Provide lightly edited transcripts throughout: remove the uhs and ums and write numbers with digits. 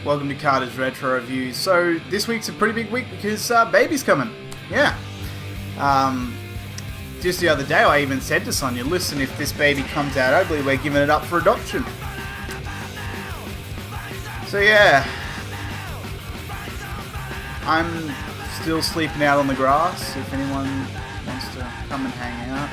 Welcome to Carter's Retro Reviews. So this week's a pretty big week because baby's coming. Yeah. Just the other day I even said to Sonia, listen, if this baby comes out ugly, we're giving it up for adoption. So yeah. I'm still sleeping out on the grass if anyone wants to come and hang out.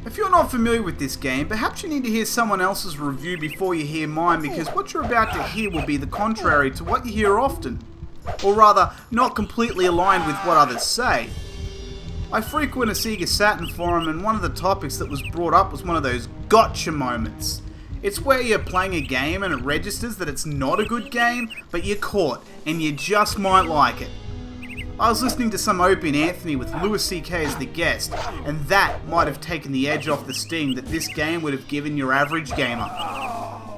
If you're not familiar with this game, perhaps you need to hear someone else's review before you hear mine, because what you're about to hear will be the contrary to what you hear often. Or rather, not completely aligned with what others say. I frequent a Sega Saturn forum, and one of the topics that was brought up was one of those gotcha moments. It's where you're playing a game and it registers that it's not a good game, but you're caught, and you just might like it. I was listening to some Opie and Anthony with Louis C.K. as the guest, and that might have taken the edge off the sting that this game would have given your average gamer.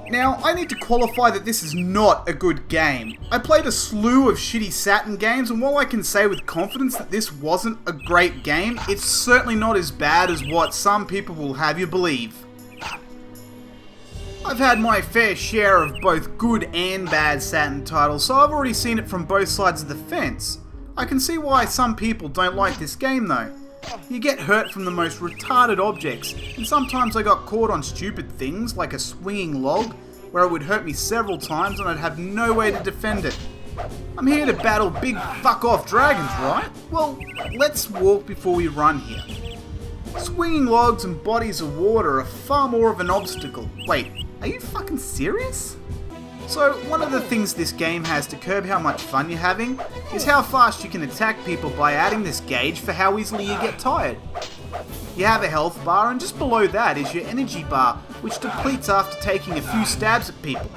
Now, I need to qualify that this is not a good game. I played a slew of shitty Saturn games, and while I can say with confidence that this wasn't a great game, it's certainly not as bad as what some people will have you believe. I've had my fair share of both good and bad Saturn titles, so I've already seen it from both sides of the fence. I can see why some people don't like this game though. You get hurt from the most retarded objects, and sometimes I got caught on stupid things like a swinging log, where it would hurt me several times and I'd have no way to defend it. I'm here to battle big fuck off dragons, right? Well, let's walk before we run here. Swinging logs and bodies of water are far more of an obstacle. Wait, are you fucking serious? So, one of the things this game has to curb how much fun you're having is how fast you can attack people by adding this gauge for how easily you get tired. You have a health bar, and just below that is your energy bar, which depletes after taking a few stabs at people.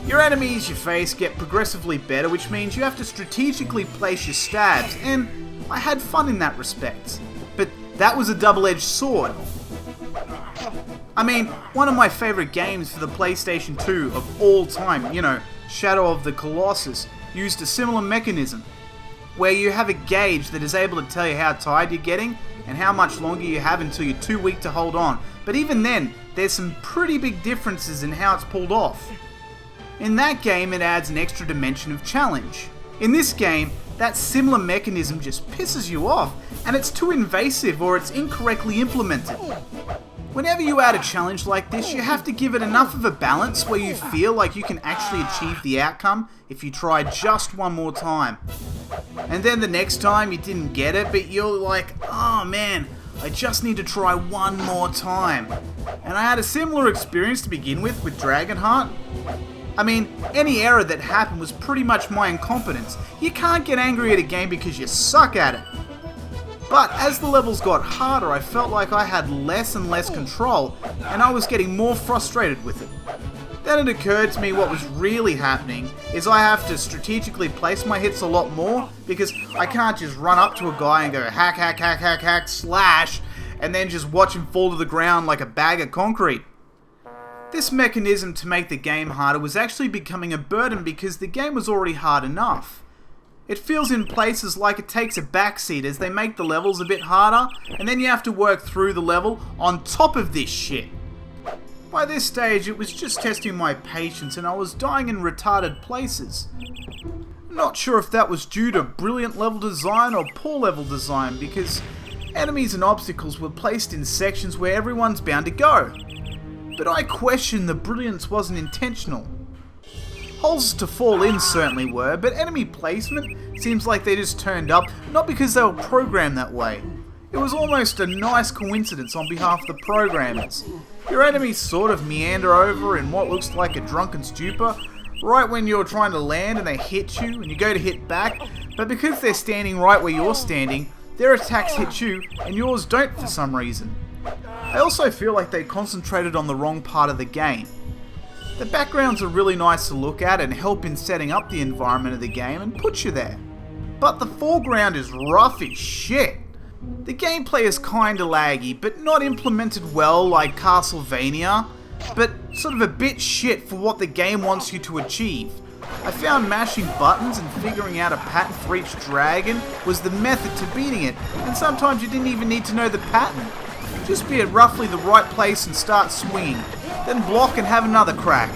Your enemies you face get progressively better, which means you have to strategically place your stabs, and I had fun in that respect. But that was a double-edged sword. I mean, one of my favourite games for the PlayStation 2 of all time, Shadow of the Colossus, used a similar mechanism, where you have a gauge that is able to tell you how tired you're getting and how much longer you have until you're too weak to hold on. But even then, there's some pretty big differences in how it's pulled off. In that game, it adds an extra dimension of challenge. In this game, that similar mechanism just pisses you off, and it's too invasive or it's incorrectly implemented. Whenever you add a challenge like this, you have to give it enough of a balance where you feel like you can actually achieve the outcome if you try just one more time. And then the next time you didn't get it, but you're like, oh man, I just need to try one more time. And I had a similar experience to begin with DragonHeart. I mean, any error that happened was pretty much my incompetence. You can't get angry at a game because you suck at it. But as the levels got harder, I felt like I had less and less control, and I was getting more frustrated with it. Then it occurred to me what was really happening is I have to strategically place my hits a lot more, because I can't just run up to a guy and go hack, hack, hack, hack, hack, slash, and then just watch him fall to the ground like a bag of concrete. This mechanism to make the game harder was actually becoming a burden because the game was already hard enough. It feels in places like it takes a backseat as they make the levels a bit harder, and then you have to work through the level on top of this shit. By this stage, it was just testing my patience and I was dying in retarded places. I'm not sure if that was due to brilliant level design or poor level design, because enemies and obstacles were placed in sections where everyone's bound to go. But I question the brilliance wasn't intentional. Holes to fall in certainly were, but enemy placement seems like they just turned up, not because they were programmed that way. It was almost a nice coincidence on behalf of the programmers. Your enemies sort of meander over in what looks like a drunken stupor, right when you're trying to land and they hit you and you go to hit back, but because they're standing right where you're standing, their attacks hit you and yours don't for some reason. I also feel like they concentrated on the wrong part of the game. The backgrounds are really nice to look at and help in setting up the environment of the game and put you there. But the foreground is rough as shit. The gameplay is kinda laggy, but not implemented well like Castlevania, but sort of a bit shit for what the game wants you to achieve. I found mashing buttons and figuring out a pattern for each dragon was the method to beating it, and sometimes you didn't even need to know the pattern. Just be at roughly the right place and start swinging, then block and have another crack.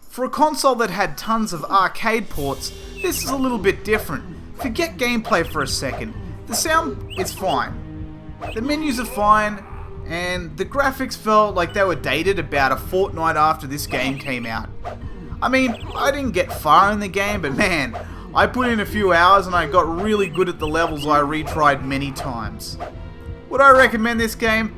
For a console that had tons of arcade ports, this is a little bit different. Forget gameplay for a second. The sound is fine. The menus are fine, and the graphics felt like they were dated about a fortnight after this game came out. I mean, I didn't get far in the game, but man, I put in a few hours and I got really good at the levels I retried many times. Would I recommend this game?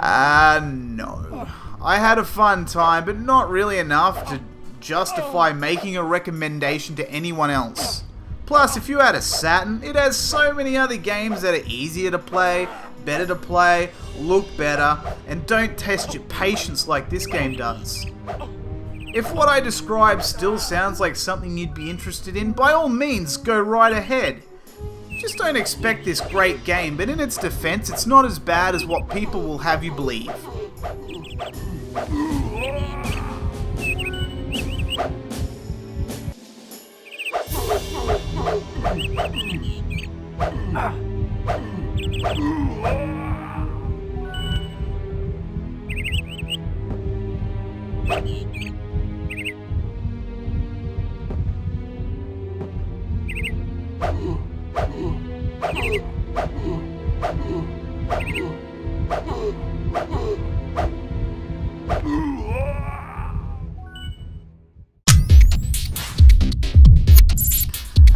No. I had a fun time, but not really enough to justify making a recommendation to anyone else. Plus, if you had a Saturn, it has so many other games that are easier to play, better to play, look better, and don't test your patience like this game does. If what I described still sounds like something you'd be interested in, by all means, go right ahead. Just don't expect this great game, but in its defense, it's not as bad as what people will have you believe.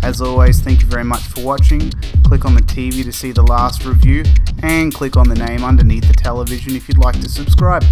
As always, thank you very much for watching. Click on the TV to see the last review, and click on the name underneath the television if you'd like to subscribe.